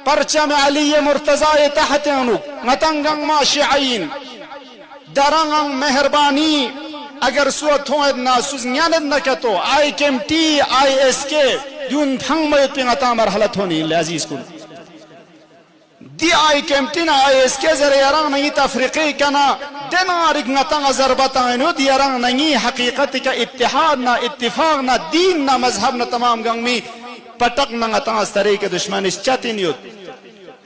परचम अली मुर्तजा तहत मतंगंग मा शिआइन दरंग मेहरबानी अगर सो थोद ना सुज्ञान न कतो IKMT ISK युन थंग में पिंगता मरहला थोनी अजीज को दी IKMT ना ISK जरे यरंग नहीं तफरीक़ी कना देना रिगनता ज़रबताइनो दी यरंग नहीं हकीकत का इत्तेहाद ना इत्तिफाक ना दीन ना मजहब ना तमाम गंग में पटक मंगता स्तरे के दुश्मन इस चतिन युद्ध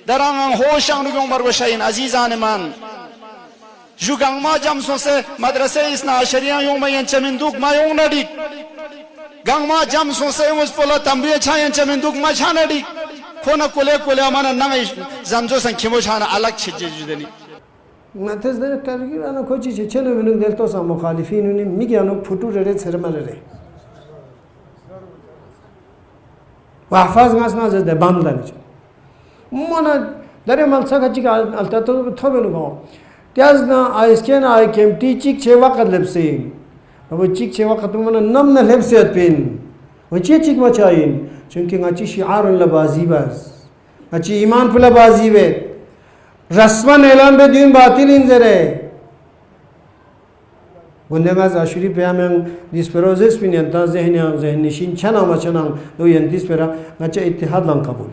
दरंग होशांग रुगों बरवशाइन अजीज़ान मान जुगांग मा जमसों से मदरसे इस नाशरियां यों में यंचमिंदुक मा यों नडी गांग मा जमसों से उस पोला तंबिया छा यंचमिंदुक मा छा नडी खोना कुले कुले अमाना नंगे जमजो संख्यमो छाना अलग छिजे जुदनी नतज दर करगी आना कोची चलो बिनुक देलतो सा मुखालिफिन ने मिग्यानो फुटू रेरे सरमले रे वाफाज गासना जदे बामदानी मना दरे मलसा का चिका अलता तो थोबेलो गो त्याजना ISK ना IKMT चिक छे वक्त लेप्से अब चिक छे वक्त मना नम न लेप्से पिन वचे चिक मचाइन चुनके गाची शिआर लबाजी बस गाची ईमान पुला बाजी वे रस्मन ऐलान बे दिन बातिल इंजरे गुंदेगा जाशुरी प्यामंग दिसपरोजेस पिन यंता जहन निशिन छना मचना दो यंतिस पेरा गाचा इत्तेहाद लं कबूल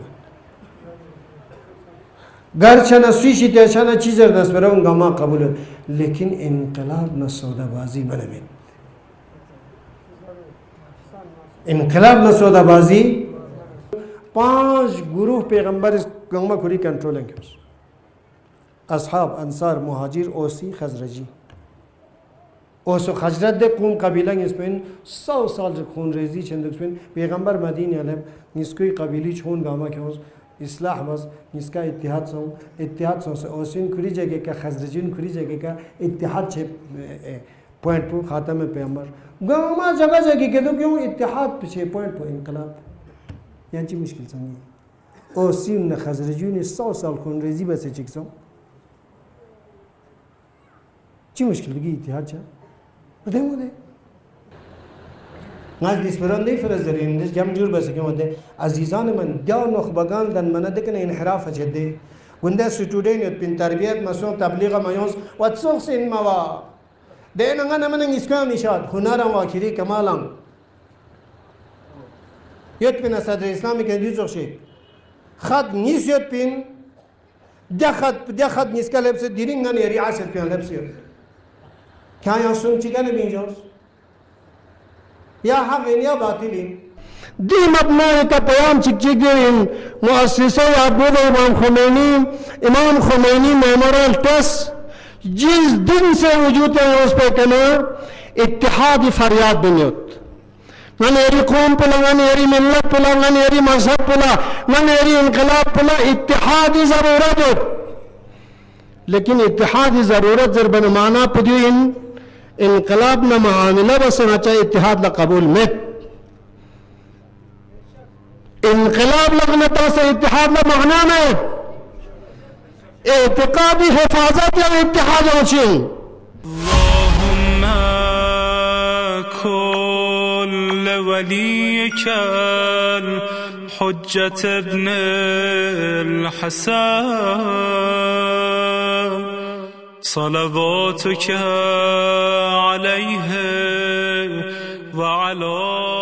घर छना स्विशी ते छना चीज़र दस पर उन गमा कबूल लेकिन इनकलाब न सौदाबाजी बने इनकलाब न सौदाबाजी 5 गुरूह पैगंबर गंगा खुरी कंट्रोलिंग के असहाब अंसार मुहाजिर ओसी खजरजी ओसो खजरत दे कौम कबीला इसमें 100 साल खून रेजी चंद इसमें पैगंबर मदीने अलम निस्कोई कबीली छोन गामा के इस्लाह बस इसका इत्तेहाद सो से ओसिन खुरी जगह का खजरजिन खुरी जगह का इत्तेहाद छे पॉइंट पर खातम पैगंबर गामा जगह जगह के तो क्यों इत्तेहाद छे पॉइंट पर इनकलाब यांची मुश्किल संगी ओसिन न खजरजिन 100 साल खून रेजी बस चिक्सो ची मुश्किल की इत्तेहाद छा दे मुदे नाज दिसपरंदे फरजरीन दिस जमजूर बस के मदे अजीजान मन दिया नखबगान दन मन दकन इनहराफ जदे गुंदा स्टूडेंट पिन तरबियत मसो तबलीग मयोस वत्सोस इन मवा देनंगा नमन इसका निशाद हुनर वाखिरी कमालंग यत पिन सदर इस्लामिक हिंदू शेख खद निसयत पिन दखद निस्कलब से दिरिंगा ने रियासत पिन लबसे क्या या सुन चिकन बिंजोस या हक या बातिल दी मबना का प्याम चिकचिगिन मुअस्सिसा याबूद इमाम खुमैनी मेमोरियल ट्रस्ट जिस दिन से वजूद है उस पे कहना इत्तेहाद फरियाद बनियत ननेरी कौम पुला ननेरी मिल्लत पुला ननेरी मजहब पुला ननेरी इनकलाब पुला इत्तेहाद ज़रूरत है लेकिन इत्तेहाद ज़रूरत ज़रबन माना पुदीन इनकलाब न मामला बस चाहिए इत्तेहाद ला कबूल में इनकलाब लगनता से इत्तेहाद ला माना में एतिकादी हिफाजत या इत्तेहाद होची अल्लाहुम्मा कुल वलियकल हुज्जत इब्न अल-हसन صلواتك عليه وعلى